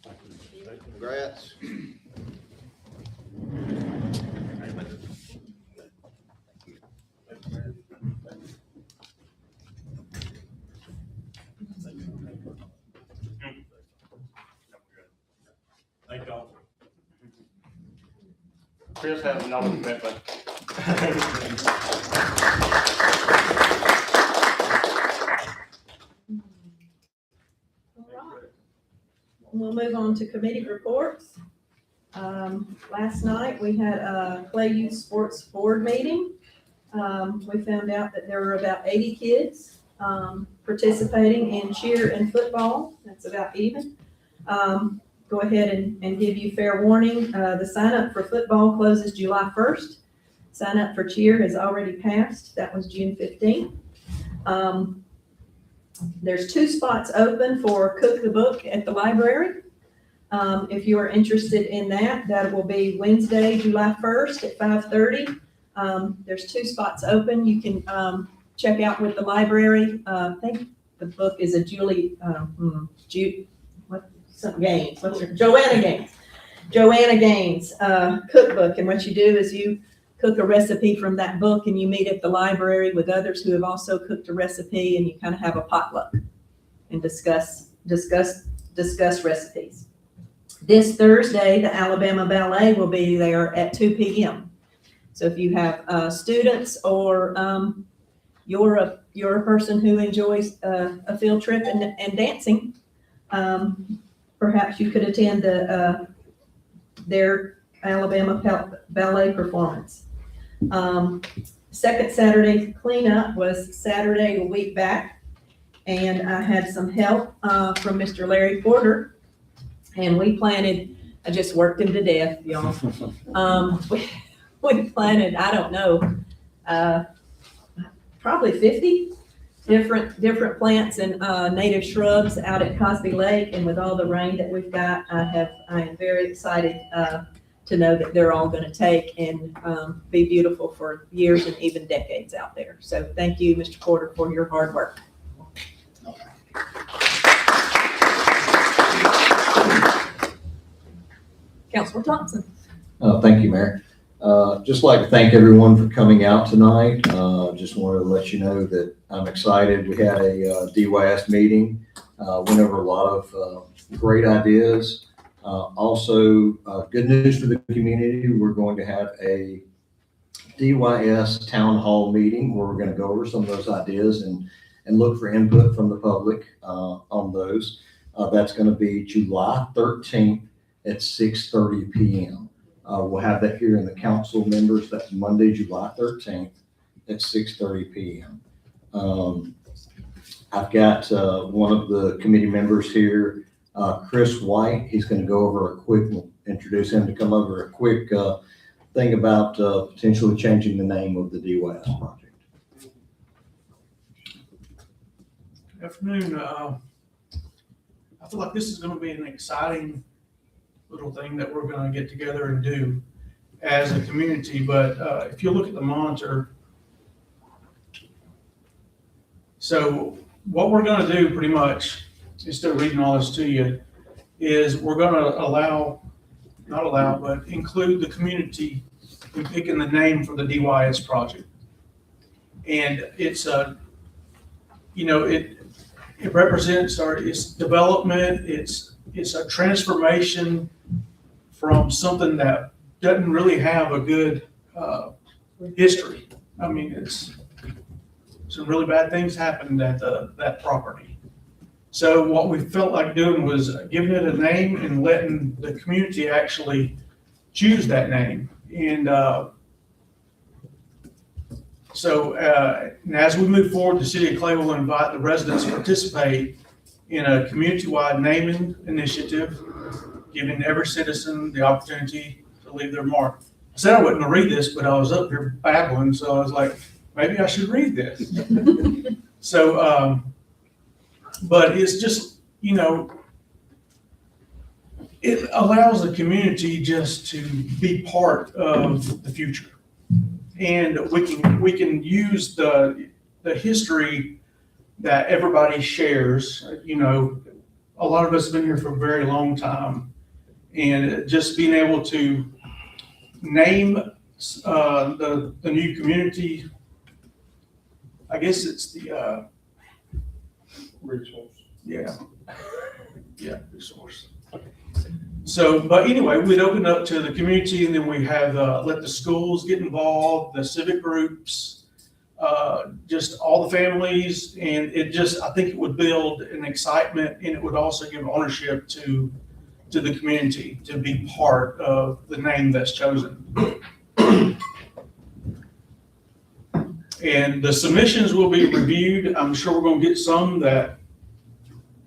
Congrats. Thank y'all. Chris has another commitment. All right. We'll move on to committee reports. Last night, we had a Clay Youth Sports Board meeting. We found out that there were about 80 kids participating in cheer and football. That's about even. Go ahead and give you fair warning. The sign up for football closes July 1st. Sign up for cheer has already passed. That was June 15th. There's 2 spots open for Cook the Book at the library. If you are interested in that, that will be Wednesday, July 1st at 5:30. There's 2 spots open. You can check out with the library. I think the book is a Joanna Gaines cookbook. And what you do is you cook a recipe from that book, and you meet at the library with others who have also cooked a recipe, and you kind of have a potluck and discuss recipes. This Thursday, the Alabama Ballet will be there at 2 p.m. So if you have students or you're a person who enjoys a field trip and dancing, perhaps you could attend their Alabama Ballet performance. Second Saturday cleanup was Saturday a week back, and I had some help from Mr. Larry Porter, and we planted, I just worked him to death, y'all. We planted, I don't know, probably 50 different plants and native shrubs out at Cosby Lake, and with all the rain that we've got, I am very excited to know that they're all going to take and be beautiful for years and even decades out there. So thank you, Mr. Porter, for your hard work. Councilor Thompson. Thank you, Mayor. Just like to thank everyone for coming out tonight. Just wanted to let you know that I'm excited. We had a DYS meeting, went over a lot of great ideas. Also, good news for the community. We're going to have a DYS town hall meeting where we're going to go over some of those ideas and look for input from the public on those. That's going to be July 13th at 6:30 p.m. We'll have that here in the council members. That's Monday, July 13th at 6:30 p.m. I've got one of the committee members here, Chris White. He's going to go over we'll introduce him to come over a quick thing about potentially changing the name of the DYS project. Good afternoon. I feel like this is going to be an exciting little thing that we're going to get together and do as a community. But if you look at the monitor, so what we're going to do pretty much, instead of reading all this to you, is we're going to but include the community in picking the name for the DYS project. And it's it represents its development. It's a transformation from something that doesn't really have a good history. I mean, some really bad things happened at that property. So what we felt like doing was giving it a name and letting the community actually choose that name. And so as we move forward, the City of Clay will invite the residents to participate in a community-wide naming initiative, giving every citizen the opportunity to leave their mark. I said I wasn't going to read this, but I was up here babbling, so I was like, maybe I should read this. So, but it's just, it allows the community just to be part of the future. And we can use the history that everybody shares, a lot of us have been here for a very long time. And just being able to name the new community, I guess it's the, Resource. yeah, resource. So, but anyway, we'd open up to the community, and then we have, let the schools get involved, the civic groups, just all the families, and it just, I think it would build an excitement, and it would also give ownership to the community to be part of the name that's chosen. And the submissions will be reviewed. I'm sure we're gonna get some that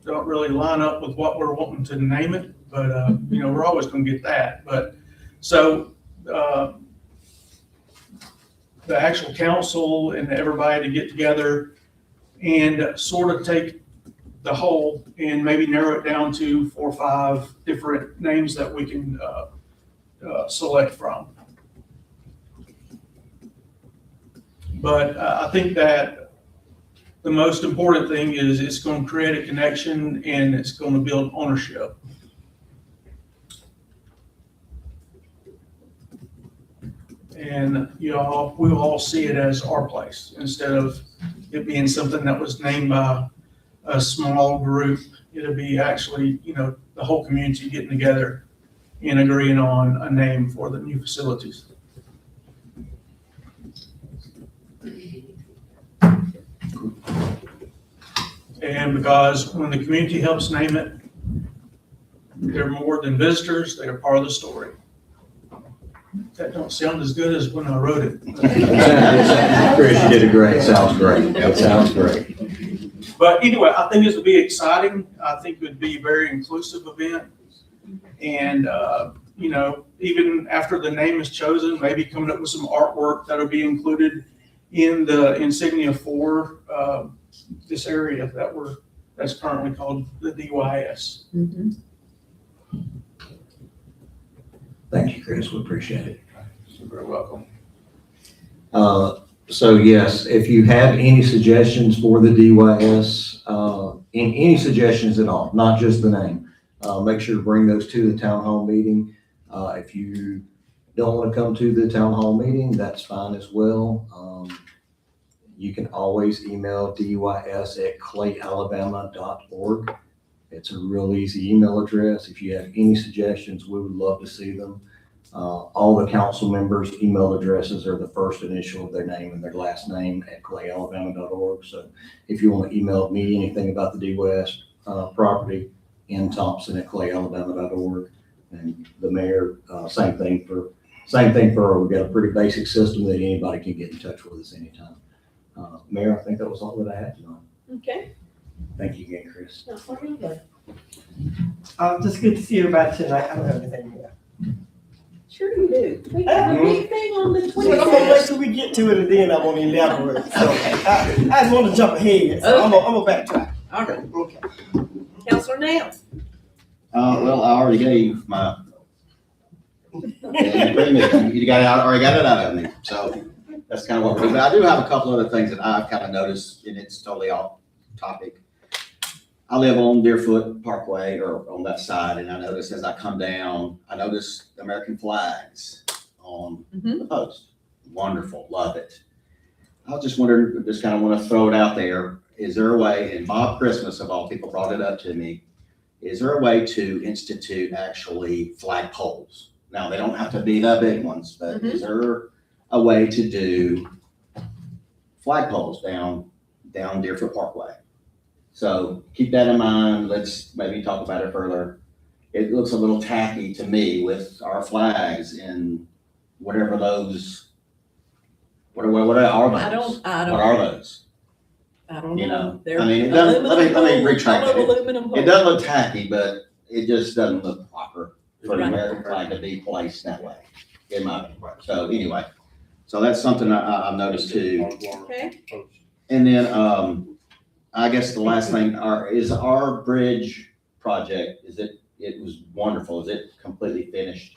don't really line up with what we're wanting to name it, but, you know, we're always gonna get that. But, so, the actual council and everybody to get together and sort of take the whole and maybe narrow it down to 4 or 5 different names that we can, select from. But I think that the most important thing is it's going to create a connection and it's going to build ownership. And we'll all see it as our place instead of it being something that was named by a small group. It'll be actually, you know, the whole community getting together and agreeing on a name for the new facilities. And because when the community helps name it, they're more than visitors, they're part of the story. That don't sound as good as when I wrote it. Chris, you did a great, sounds great, that sounds great. But anyway, I think this would be exciting. I think it would be a very inclusive event. And, you know, even after the name is chosen, maybe coming up with some artwork that'll be included in the insignia for this area that's currently called the DYS. Mhm. Thank you, Chris, we appreciate it. You're very welcome. So yes, if you have any suggestions for the DYS, any suggestions at all, not just the name, make sure to bring those to the town hall meeting. If you don't want to come to the town hall meeting, that's fine as well. You can always email dys@clayalabama.org. It's a real easy email address. If you have any suggestions, we would love to see them. All the council members' email addresses are the first initial of their name and their last name at clayalabama.org. So if you want to email me anything about the DYS property, Thompson@clayalabama.org. And the mayor, same thing for her. We've got a pretty basic system that anybody can get in touch with us anytime. Mayor, I think that was all that I had tonight. Okay. Thank you again, Chris. Now, what are you doing? Just good to see everybody tonight. I don't have anything here. Sure you do. We have a big thing on the I'm gonna wait 26th. till we get to it and then I'm gonna elaborate. So I just want to jump ahead. So I'm gonna backtrack. All right. Okay. Counselor Nail. Well, I already gave my, you already got it out of me, so that's kind of what we're doing. I do have a couple other things that I've kind of noticed, and it's totally off topic. I live on Deerfoot Parkway, or on that side, and I notice as I come down, I notice American flags on the post. Wonderful, love it. I was just wondering, just kind of want to throw it out there. Is there a way, and Bob Christmas of all people brought it up to me, is there a way to institute actually flag poles? Now, they don't have to be the big ones, but is there a way to do flag poles down Deerfoot Parkway? So keep that in mind. Let's maybe talk about it further. It looks a little tacky to me with our flags and whatever those, what are those? What are those? I don't You know. know, They're I mean, it doesn't, let me aluminum retract poles, it. aluminum It poles. doesn't look tacky, but it just doesn't look proper for the Right. American flag to be placed that way, in my opinion. So anyway, so that's something I've noticed too. Okay. And then, I guess the last thing is our bridge project, it was wonderful. Is it completely finished?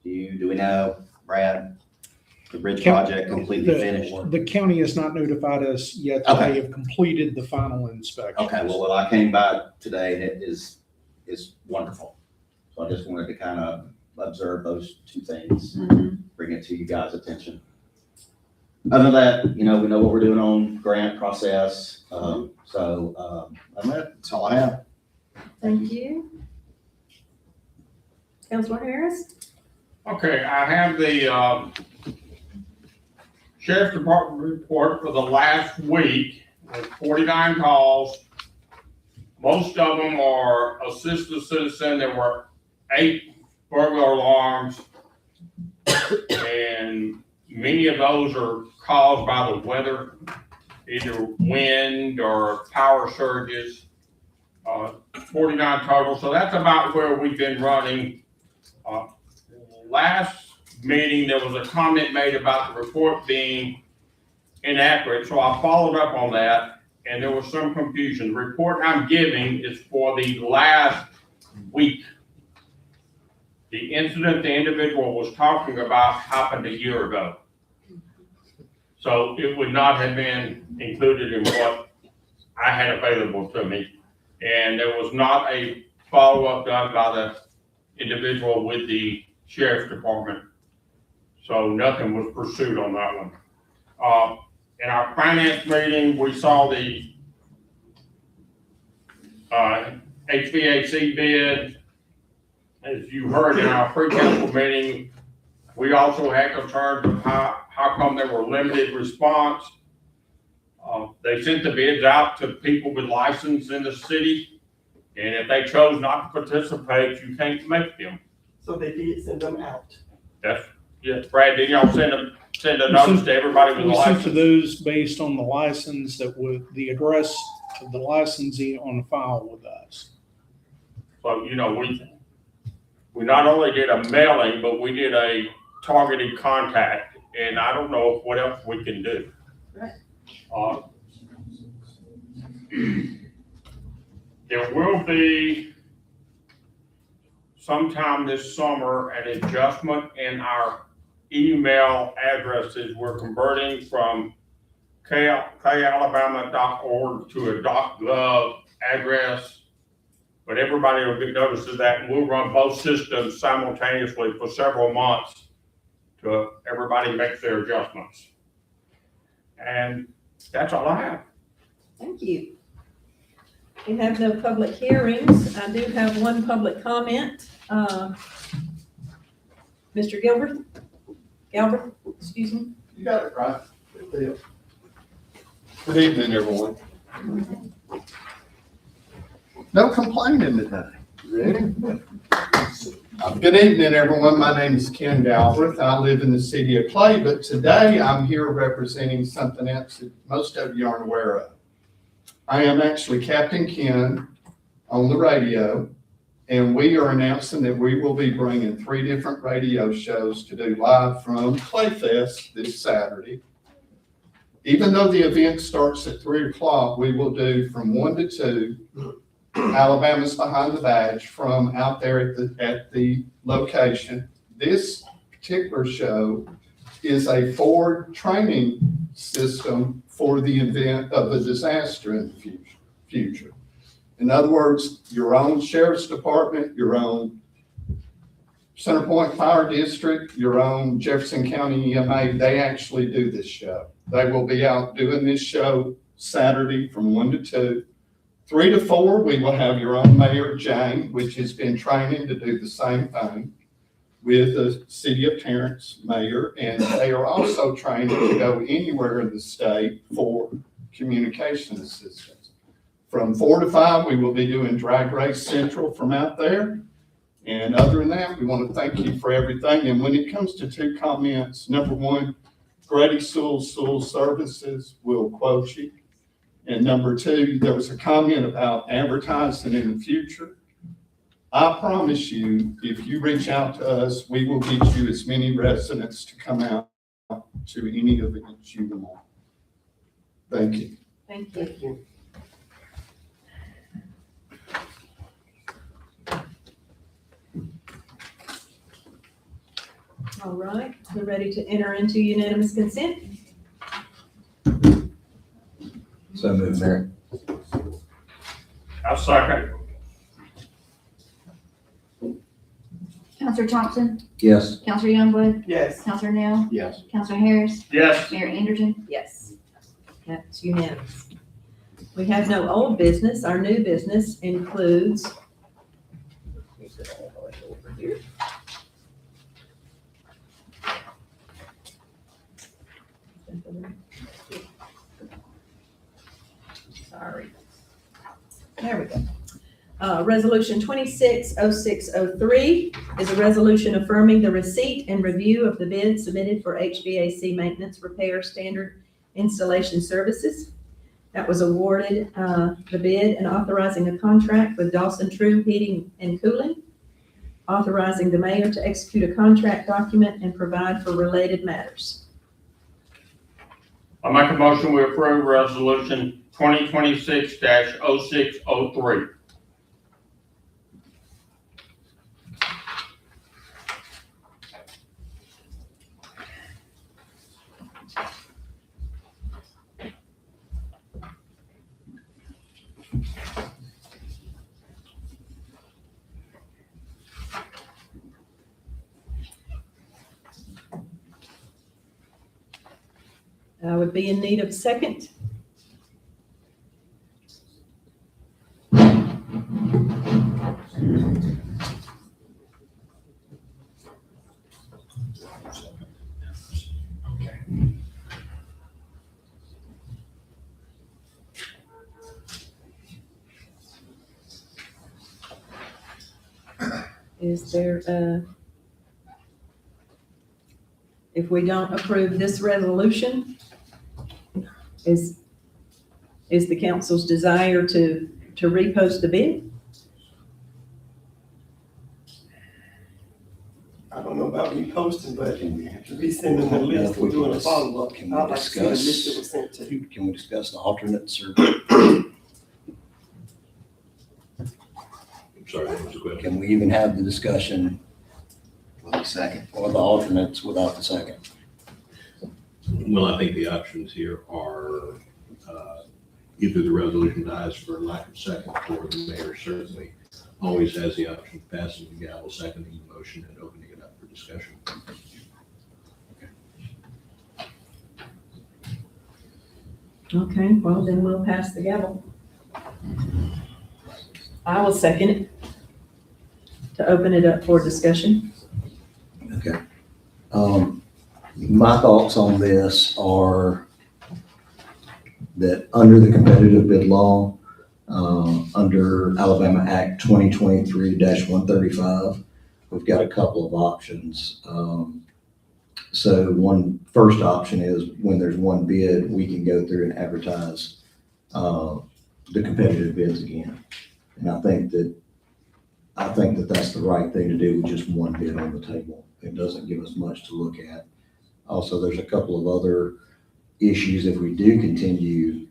Do we know, Brad? the bridge Count- project completely finished? The county has not notified us yet that Okay. they have completed the final inspection. Okay, well, I came by today and it is wonderful. So I just wanted to kind of observe those two things, bring it to you guys' attention. Other than that, we know what we're doing on grant process. That's all I have. Thank you. Councilor Harris? Okay, I have the Sheriff's Department report for the last week, with 49 calls. Most of them are assist the citizen. There were 8 burglar alarms. And many of those are caused by the weather, either wind or power surges. 49 total, so that's about where we've been running. Last meeting, there was a comment made about the report being inaccurate, so I followed up on that, and there was some confusion. The report I'm giving is for the last week. The incident the individual was talking about happened a year ago. So it would not have been included in what I had available to me. And there was not a follow-up done by the individual with the Sheriff's Department. So nothing was pursued on that one. In our finance meeting, we saw the HVAC bid. As you heard in our pre-council meeting, we also had concerns of how come there were limited response. They sent the bids out to people with license in the city, and if they chose not to participate, you can't make them. So they did send them out. Yes, Brad, did y'all send a notice to everybody with a We sent to license? those based on the license that would, the address of the licensee on file with us. So, we not only did a mailing, but we did a targeted contact, and I don't know what else we can do. Right. There will be sometime this summer an adjustment in our email addresses. We're converting from kalabama.org to a .gov address, but everybody will get notice of that, and we'll run both systems simultaneously for several months to everybody make their adjustments. And that's all I have. Thank you. We have no public hearings. I do have one public comment. Mr. Gilbert, excuse me. You got it, right? Good evening, everyone. No complaining today. Ready? Good evening, everyone. My name is Ken Galbraith. I live in the city of Clay, but today I'm here representing something else that most of you aren't aware of. I am actually Captain Ken on the radio, and we are announcing that we will be bringing 3 different radio shows to do live from Clayfest this Saturday. Even though the event starts at 3 o'clock, we will do from 1 to 2, Alabama's Behind the Badge, from out there at the location. This particular show is a forward training system for the event of a disaster in the future. In other words, your own sheriff's department, your own Center Point Fire District, your own Jefferson County EMA, they actually do this show. They will be out doing this show Saturday from 1 to 2. 3 to 4, we will have your own Mayor Jane, which has been training to do the same thing with the City of Terrence Mayor, and they are also trained to go anywhere in the state for communication assistance. From 4 to 5, we will be doing Drag Race Central from out there. And other than that, we want to thank you for everything. And when it comes to 2 comments, number 1, Grady Sewell Services will quote you. And number 2, there was a comment about advertising in the future. I promise you, if you reach out to us, we will get you as many residents to come out to any events you want. Thank you. Thank you. All right, we're ready to enter into unanimous consent. So moved, Mayor. I'll second. Counselor Thompson, Yes. Counselor Youngblood, Yes. Counselor Nell, Yes. Counselor Harris, Yes. Mayor Anderson. Yes. That's unanimous. We have no old business. Our new business includes. Over here. Sorry. There we go. Resolution 260603 is a resolution affirming the receipt and review of the bid submitted for HVAC maintenance repair standard installation services. That was awarded, the bid, and authorizing a contract with Dawson True Heating and Cooling, authorizing the mayor to execute a contract document and provide for related matters. I make a motion we approve resolution 2026-0603. I would be in need of a second. Is there, if we don't approve this resolution, is the council's desire to repost the bid? I don't know about reposting, but resending the list and doing a follow-up. Can we I'd like to see the list discuss- that was sent to you. Can we discuss the alternates or Sorry, what was the question? can we even have the discussion With a second. or the alternates without the second? Well, I think the options here are either the resolution dies for lack of second, or the mayor certainly always has the option of passing the gavel, seconding the motion, and opening it up for discussion. Okay, well, then we'll pass the gavel. I will second it to open it up for discussion. Okay. My thoughts on this are that under the competitive bid law, under Alabama Act 2023-135, we've got a couple of options. So first option is when there's one bid, we can go through and advertise the competitive bids again. And I think that that's the right thing to do with just one bid on the table. It doesn't give us much to look at. Also, there's a couple of other issues if we do continue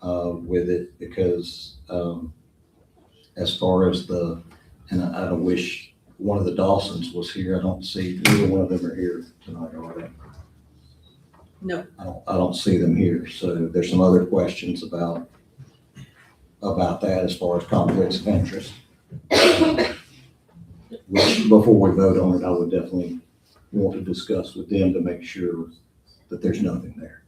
with it, because as far as and I don't wish one of the Dawsons was here. I don't see, neither one of them are here tonight, are they? No. I don't see them here. So there's some other questions about that as far as conflicts of interest. Which, before we vote on it, I would definitely want to discuss with them to make sure that there's nothing there.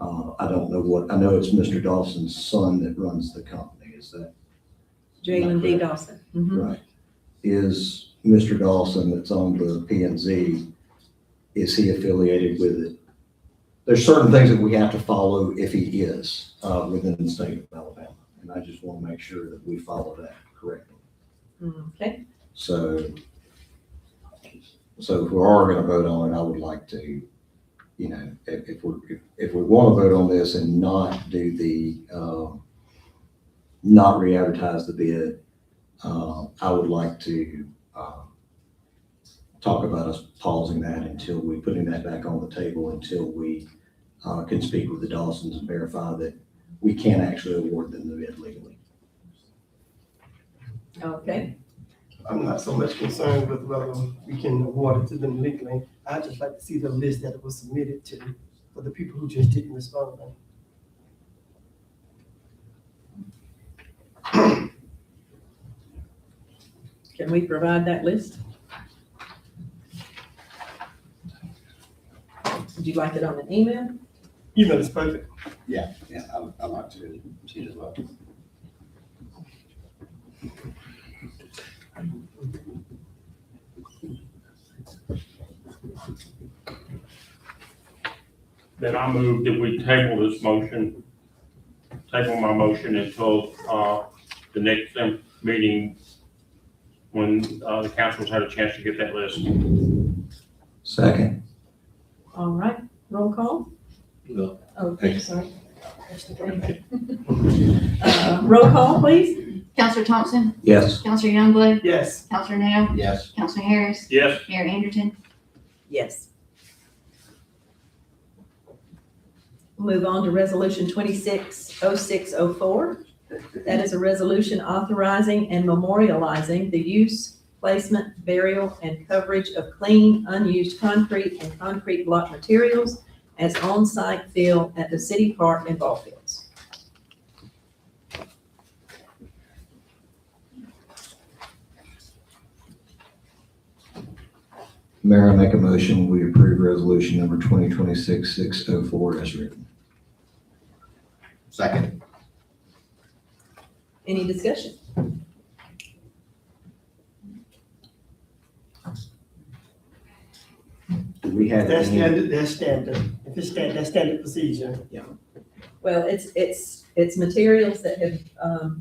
I don't know I know it's Mr. Dawson's son that runs the company, is that Jalen D. Dawson. Mhm. right? Is Mr. Dawson that's on the P and Z, is he affiliated with it? There's certain things that we have to follow if he is within the state of Alabama. And I just want to make sure that we follow that correctly. Okay, So if we are going to vote on it, I would like to, if we want to vote on this and not do not re-advertise the bid, I would like to talk about us pausing that until putting that back on the table, until we can speak with the Dawsons and verify that we can actually award them the bid legally. okay. I'm not so much concerned with whether we can award it to them legally. I'd just like to see the list that it was submitted to for the people who just didn't respond. Can we provide that list? Would you like it on an email? Email is perfect. Yeah, I'd like to see it as well. Then I move that we table this motion, table my motion until, the next meeting when, the council's had a chance to get that list. Second. All right, roll call? No. Oh, Thank sorry. Roll call, please? Counselor Thompson, Yes. Counselor Youngblood, Yes. Counselor Nail, Yes. Counselor Harris, Yes, Mayor Anderson. Yes. Move on to resolution 260604. That is a resolution authorizing and memorializing the use, placement, burial, and coverage of clean, unused concrete and concrete block materials as on-site fill at the city park and ball fields. Mayor, I make a motion, we approve resolution number 2026-604 as written. Second. Any discussion? Do we have That's any? standard, that's standard. If it's standard, that's standard procedure. Well, it's materials that have,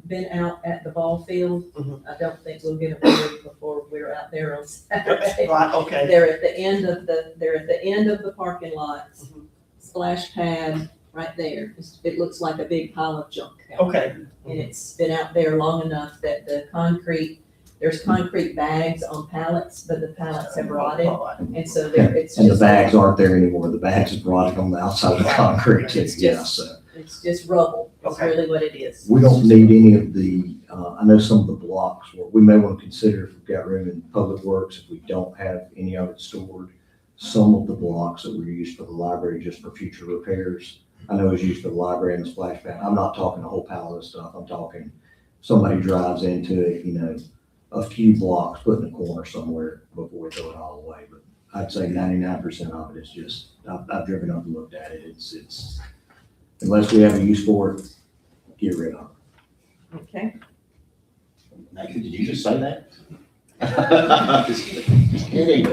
been out at the ball field. Mhm. I don't think we'll get them ordered before we're out there on Saturday. Right, okay. They're at the end of the parking lots, Mhm. splash pad right there. It looks like a big pile of junk out Okay. there. And it's been out there long enough that there's concrete bags on pallets, but the pallets have rotted. And so it's And the just, bags aren't there anymore, the bags are rotted on the outside of the concrete, It's yeah, just- so. it's just rubble. That's Okay. really what it is. We don't need any of the, I know some of the blocks, where we may want to consider if we've got room in Public Works, if we don't have any of it stored. Some of the blocks that were used for the library just for future repairs, I know is used for the library and the splash pad. I'm not talking a whole pallet of stuff, I'm talking somebody drives into it, a few blocks put in a corner somewhere before we throw it all away. But I'd say 99% of it is just, I've driven up and looked at it, it's, unless we have a use for it, get rid of it. Okay, Nathan, did you just say that? Just kidding.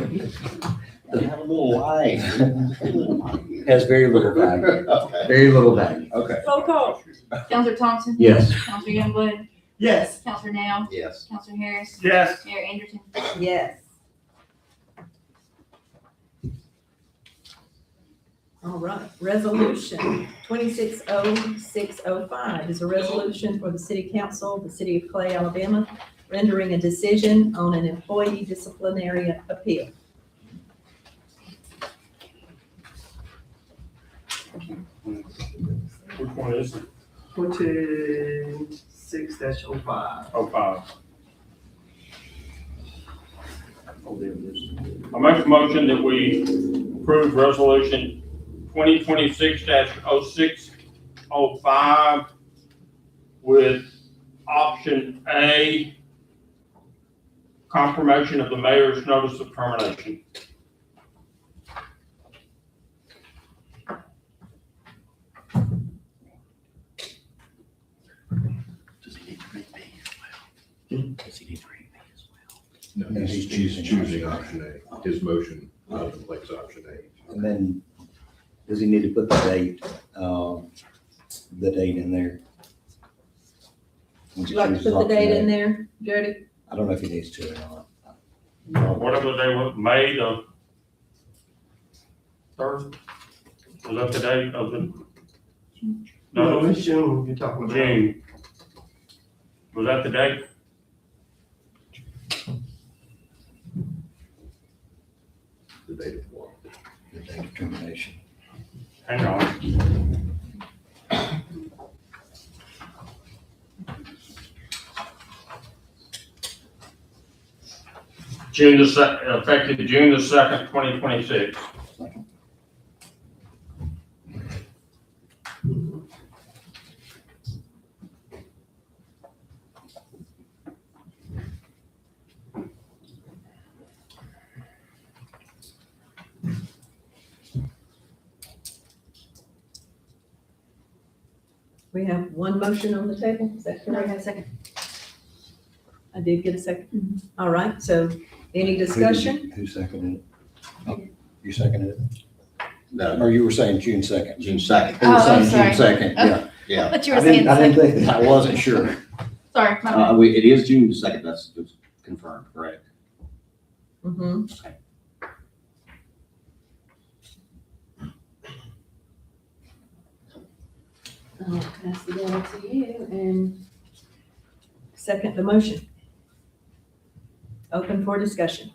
Have a little life. Has very little value, Okay. very little value. Okay. roll call. Counselor Thompson, Yes. Counselor Youngblood, Yes. Counselor Nail, Yes. Counselor Harris, yes, Mayor Anderson. Yes. All right, resolution 260605 is a resolution for the city council, of the city of Clay, Alabama, rendering a decision on an employee disciplinary appeal. which one is it? 26-05. Oh, five. Oh, there it is. I make a motion that we approve resolution 2026-0605 with option A, confirmation of the mayor's notice of termination. Does he need to read me as well? Does he need to read me as well? No, he's choosing option A. His motion contemplates option A. And then, does he need to put the date in there? Would you like to put the date in there, Jody? I don't know if he needs to or not. Whatever they were, May the third? Was that the date of the? No, it's June you're talking about. June. Was that the date? The date of what? The date of termination. Hang on. effective June the 2nd, 2026. We have one motion on the table, is that No, I correct? got a second. I did get a second. All right, so any discussion? Who seconded it? Oh, you seconded it? No, Or you were saying June 2nd? June 2nd. Who was Oh, I'm saying June sorry. 2nd, yeah. Yeah. But you I were saying didn't second. think, I wasn't sure. Sorry, my bad. It is June 2nd, that's confirmed, correct? Mm-hmm. I'll pass the ball to you and second the motion. Open for discussion.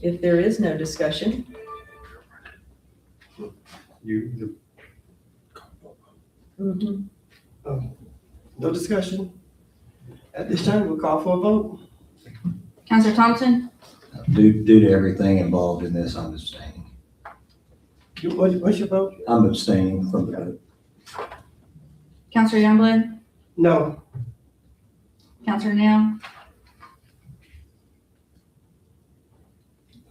If there is no discussion, mhm, No discussion? At this time, we'll call for a vote. Counselor Thompson, Due to everything involved in this, I'm abstaining. What's your vote? I'm abstaining from the vote. Counselor Youngblood, No. Counselor Now,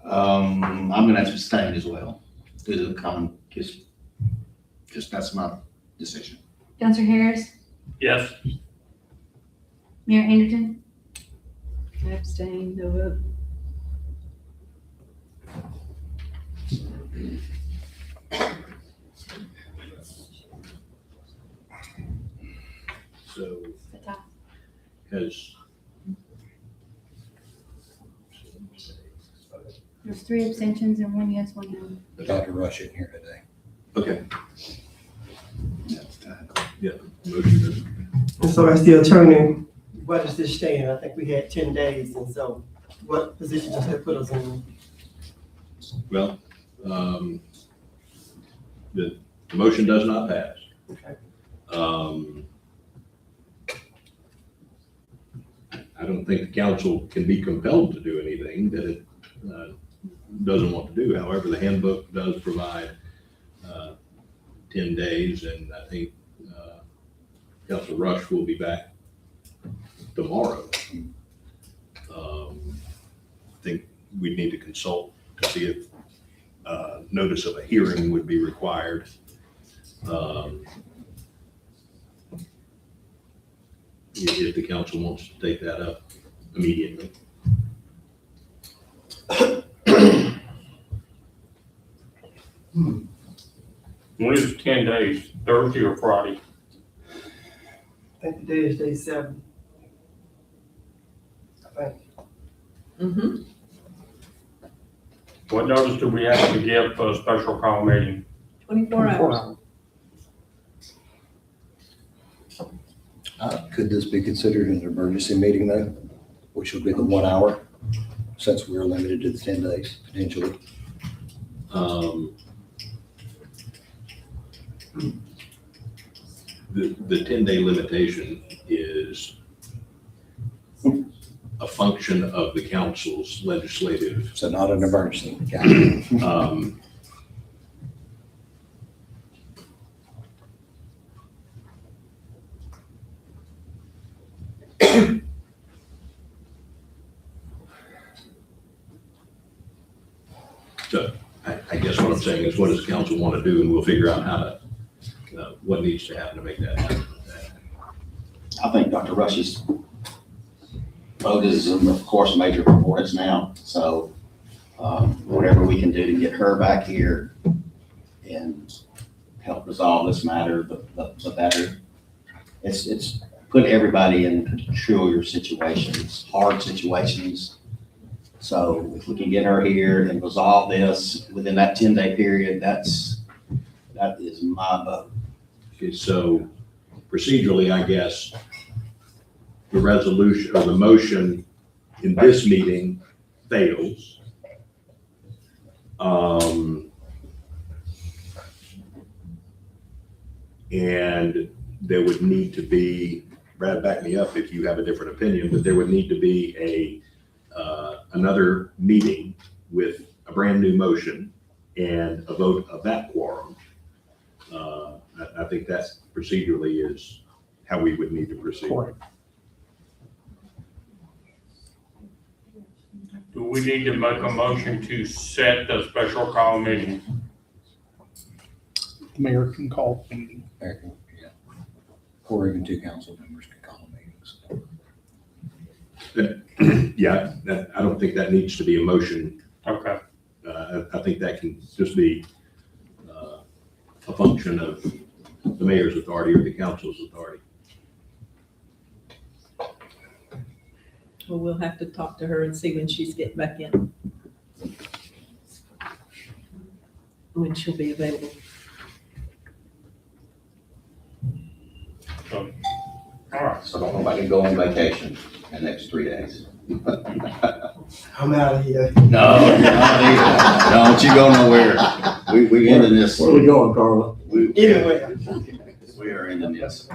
I'm gonna have to abstain as well, due to the common, just that's my decision. Counselor Harris, Yes. Mayor Anderson, abstain, no vote. So the tie. has, There's 3 abstentions and 1 yes, 1 no. Dr. Rush isn't here today. okay, motion is, And so as the attorney, what does this stand? I think we had 10 days, and so what position does that put us in? well, the motion does not pass. Okay. I don't think the council can be compelled to do anything that it doesn't want to do. However, the handbook does provide 10 days, and I think Councilor Rush will be back tomorrow. I think we need to consult to see if notice of a hearing would be required. If the council wants to take that up immediately. When is 10 days, Thursday or Friday? I think the day is day 7. I think. Mm-hmm. What notice do we have to give for a special call meeting? 24 hours. Could this be considered an emergency meeting though, which would be the 1 hour, since we're limited to the 10 days potentially? The 10-day limitation is a function of the council's legislative. So not an emergency. Got it. So I guess what I'm saying is, what does the council want to do, and we'll figure out how to, what needs to happen to make that happen. I think Dr. Rush's vote is, of course, major importance now, so whatever we can do to get her back here and help resolve this matter, the better. It's put everybody in peculiar situations, hard situations. So if we can get her here and resolve this within that 10-day period, that is my vote. Okay, so procedurally, I guess, the resolution or the motion in this meeting fails And there would need to be, Brad, back me up if you have a different opinion, but there would need to be another meeting with a brand new motion and a vote of that quorum. I think that's procedurally is how we would need to proceed. Correct. Do we need to make a motion to set the special call meeting? The mayor can call the meeting. American, yeah. Or even two council members can call meetings. Yeah, I don't think that needs to be a motion. Okay. I think that can just be a function of the mayor's authority or the council's authority. Well, we'll have to talk to her and see when she's getting back in. When she'll be available. All right. So don't nobody go on vacation in the next 3 days. I'm out of here. No, don't you go nowhere. We ending this. Where we going, Carla? Anyway. We are ending this.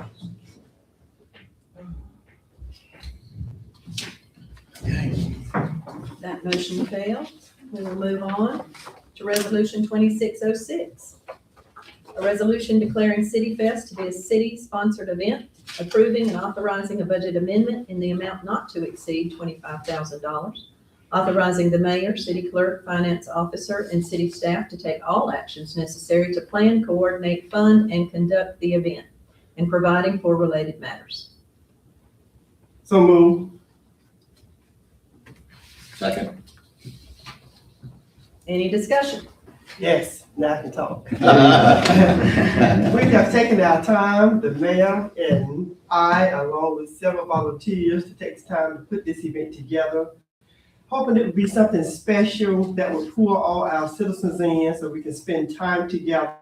That motion failed. We will move on to resolution 2606. A resolution declaring City Fest to be a city-sponsored event, approving and authorizing a budget amendment in the amount not to exceed $25,000, authorizing the mayor, city clerk, finance officer, and city staff to take all actions necessary to plan, coordinate, fund, and conduct the event, and providing for related matters. So move. Second. Any discussion? Yes, now I can talk. We have taken our time, the mayor and I, along with several volunteers, to take time to put this event together, hoping it would be something special that would pull all our citizens in so we can spend time together.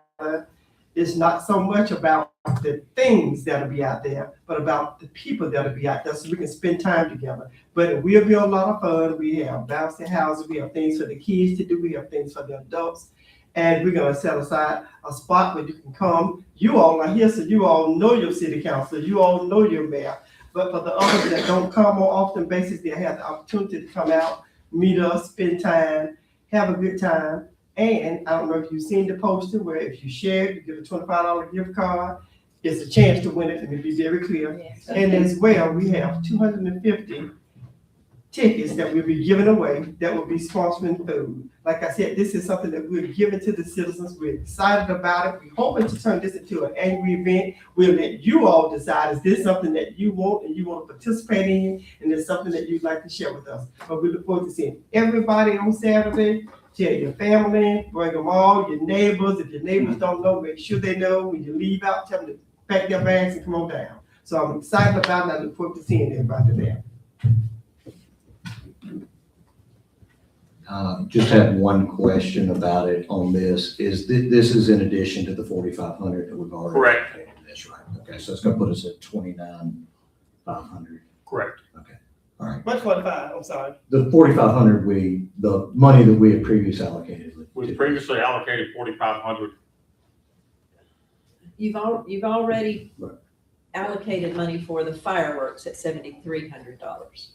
It's not so much about the things that'll be out there, but about the people that'll be out there so we can spend time together. But it will be a lot of fun. We have bouncy houses, we have things for the kids to do, we have things for the adults. And we're gonna set aside a spot where you can come. You all are here, so you all know your city council, you all know your mayor. But for the others that don't come on often basis, they have the opportunity to come out, meet us, spend time, have a good time. And I don't know if you've seen the poster where if you share it, you get a $25 gift card. It's a chance to win it, and to be very clear. And as well, we have 250 tickets that we'll be giving away that will be sponsoring food. Like I said, this is something that we're giving to the citizens. We're excited about it. We're hoping to turn this into an angry event. We'll let you all decide, is this something that you want and you want to participate in, and it's something that you'd like to share with us. But we look forward to seeing everybody on Saturday. Tell your family, bring them all, your neighbors. If your neighbors don't know, make sure they know. When you leave out, tell them to pack their bags and come on down. So I'm excited about it. I look forward to seeing everybody there. Just have one question about it on this. Is this is in addition to the 4,500 that we've already? Correct. allocated? That's right. Okay, so it's gonna put us at 29,500. Correct. Okay, all right. What's 45? I'm sorry. The 4,500, the money that we had previously allocated. We previously allocated 4,500. You've already Right. allocated money for the fireworks at $7,300.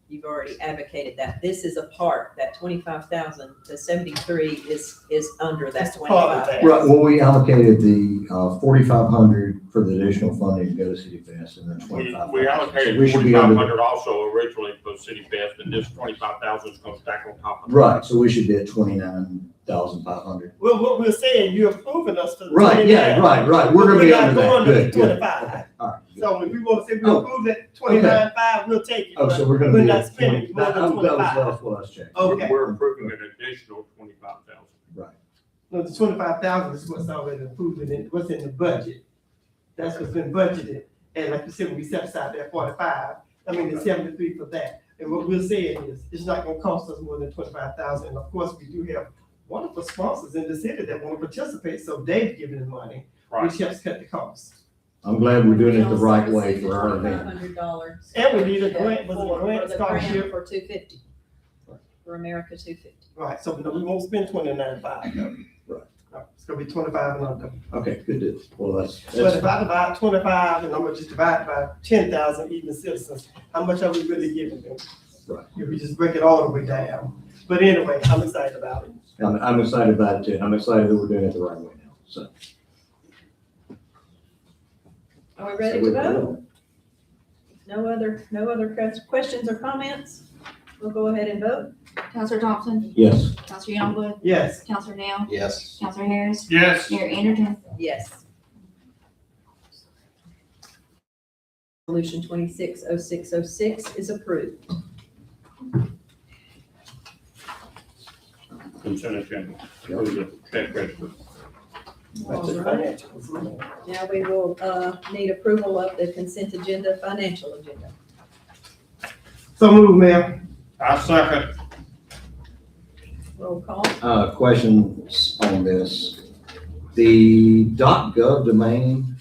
You've already advocated that. This is a part, that 25,000, the 73 is under that That's part of 25. that. Right, well, we allocated the 4,500 for the additional funding to go to City Fest, and then 25,000. We allocated We should be under the- 4,500 also originally for City Fest, and this 25,000 is going to stack on top of it. Right, so we should be at 29,500. Well, what we're saying, you're approving us for the Right, yeah, 29. right. We're gonna be not under that. going to Good, good. 25. Okay, all right. good. So if we want to say we Oh. approve that 29.5, we'll take it. Oh, so we're gonna We're be not at spending 20. more than That was 25. what I was checking. Okay. We're approving an additional 25,000. No, the 25,000 is what's already approved in, what's in the budget. That's what's been budgeted. And like you said, we set aside that 45, the 73 for that. And what we're saying is, it's not gonna cost us more than 25,000. And of course, we do have wonderful sponsors in the city that want to participate, so they've given the money, Right. which helps cut the cost. I'm glad we're doing it the right way for our event. $2,500. And we need a grant, was it a grant For the scholarship? grant for 250. for America 250. Right, so no, we won't spend 29.5 though. Right. No, it's gonna be 25 and under. Okay, good deal. Well, But if I divide 25 and I'm gonna just divide by 10,000 even citizens, how much are we really giving them? Right. If we just break it all the way down. But anyway, I'm excited about it. I'm excited about it too. I'm excited that we're doing it the right way now, so. Are we ready to vote? No other questions or comments? We'll go ahead and vote. Counselor Thompson, Yes. Counselor Youngblood, Yes. Counselor Nail, Yes. Counselor Harris, Yes. Mayor Anderson. Yes. Resolution 260606 is approved. Consent agenda. Check register. That's just financial. Now we will need approval of the consent agenda, financial agenda. So move, Mayor. I second. Roll call. Questions on this. The .gov domain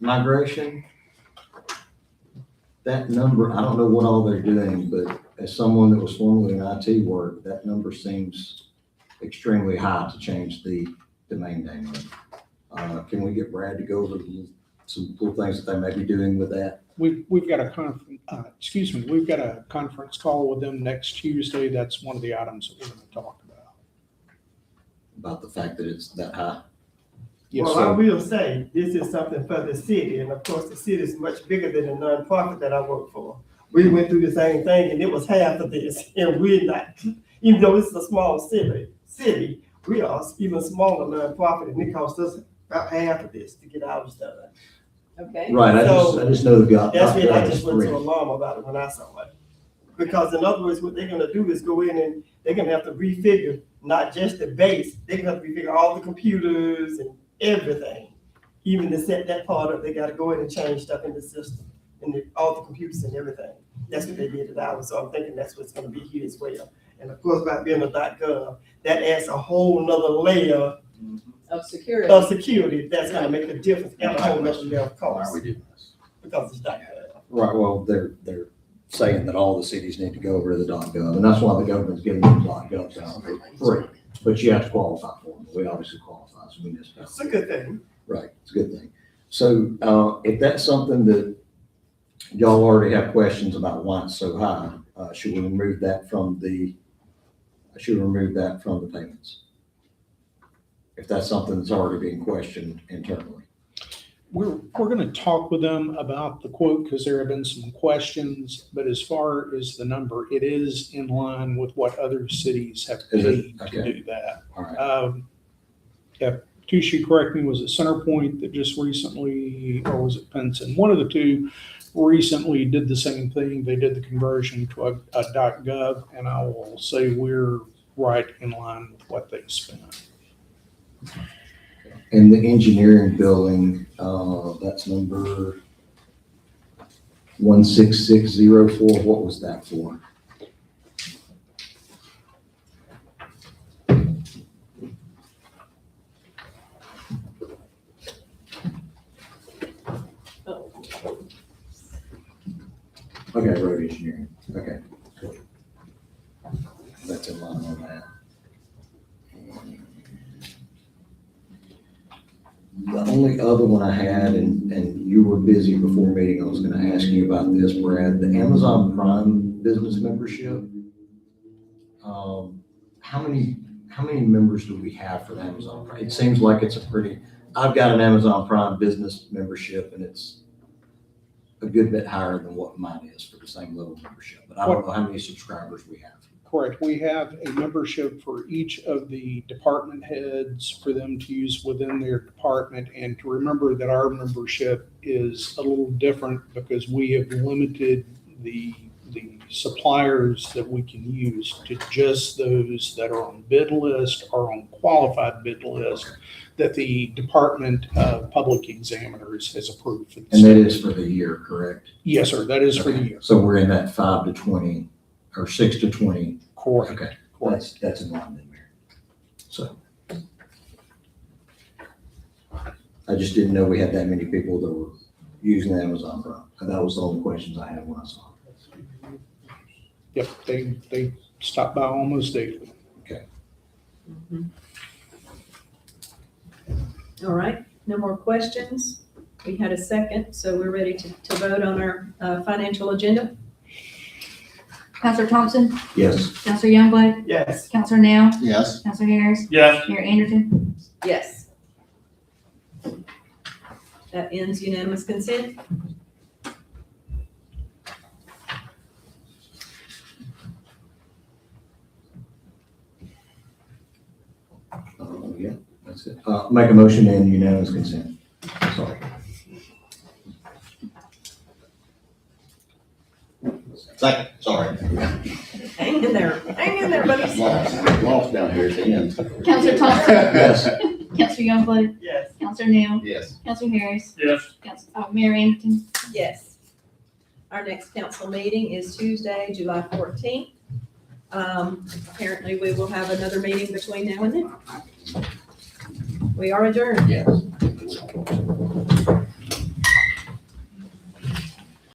migration, that number, I don't know what all they're doing, but as someone that was formerly in IT work, that number seems extremely high to change the domain name. Can we get Brad to go over some cool things that they may be doing with that? We've got a we've got a conference call with them next Tuesday. That's one of the items that we're going to talk about. About the fact that it's that high? Yes, Well, I sir. will say, this is something for the city, and of course, the city is much bigger than the nonprofit that I work for. We went through the same thing, and it was half of this, and we're not, even though it's a small city, we are even smaller nonprofit, and it costs us about half of this to get ours done. Okay. Right, I So, just know the .gov. That's when I is just went free. so alarm about it when I saw it. Because in other words, what they're gonna do is go in and they're gonna have to refigure, not just the base, they're gonna have to refigure all the computers and everything. Even to set that part up, they gotta go in and change stuff in the system, and all the computers and everything. That's what they did at ours, so I'm thinking that's what's gonna be here as well. And of course, by being a .gov, that adds a whole nother layer Of security. of security, that's gonna make a difference, and a whole nother layer of Why are cost, we doing this? because it's .gov. Right, well, they're saying that all the cities need to go over to the .gov, and that's why the government's giving them .govs out for free. But you have to qualify for them. We obviously qualify, so we just. It's a good thing. Right, it's a good thing. So, if that's something that y'all already have questions about why it's so high, should we remove that from the payments? If that's something that's already being questioned internally. We're going to talk with them about the quote because there have been some questions, but as far as the number, it is in line with what other cities have Is it? paid to Okay. do that. All right, Yeah, Tushy, correct me, was it Centerpoint that just recently, or was it Penson? One of the two recently did the same thing. They did the conversion to a .gov, and I will say we're right in line with what they spent. and the engineering building, that's number 16604, what was that for? Oh. Okay, road engineering, okay. Cool. That's in line on that. The only other one I had, and you were busy before meeting, I was gonna ask you about this, Brad, the Amazon Prime business membership. How many members do we have for the Amazon Prime? It seems like it's I've got an Amazon Prime business membership, and it's a good bit higher than what mine is for the same level of membership, but I don't know how many subscribers we have. Correct. We have a membership for each of the department heads for them to use within their department. And to remember that our membership is a little different because we have limited the suppliers that we can use to just those that are on bid list or on qualified bid list that the Department of Public Examiners has approved. And that is for the year, correct? Yes, sir. That is for the year. So we're in that 5 to 20 or 6 to 20. Correct. Okay, Correct. that's in line then, Mayor. So. I just didn't know we had that many people that were using Amazon Prime. And that was the only questions I had when I saw it. Yep, they stop by almost daily. All right, no more questions. We had a second, so we're ready to vote on our financial agenda. Counselor Thompson, Yes. Counselor Youngblood, Yes. Counselor Nail, Yes. Counselor Harris, Yes. Mayor Anderson. Yes. That ends unanimous consent. Yeah, that's it. Make a motion and unanimous consent. Sorry. Second, sorry. Hang in there, buddies. Lost down here at the end. Counselor Thompson, Yes. Counselor Youngblood, Yes. Counselor Nail, Yes. Counselor Harris, Yes. Mayor Anderson. Yes. Our next council meeting is Tuesday, July 14th. Apparently, we will have another meeting between now and then. We are adjourned. Yes.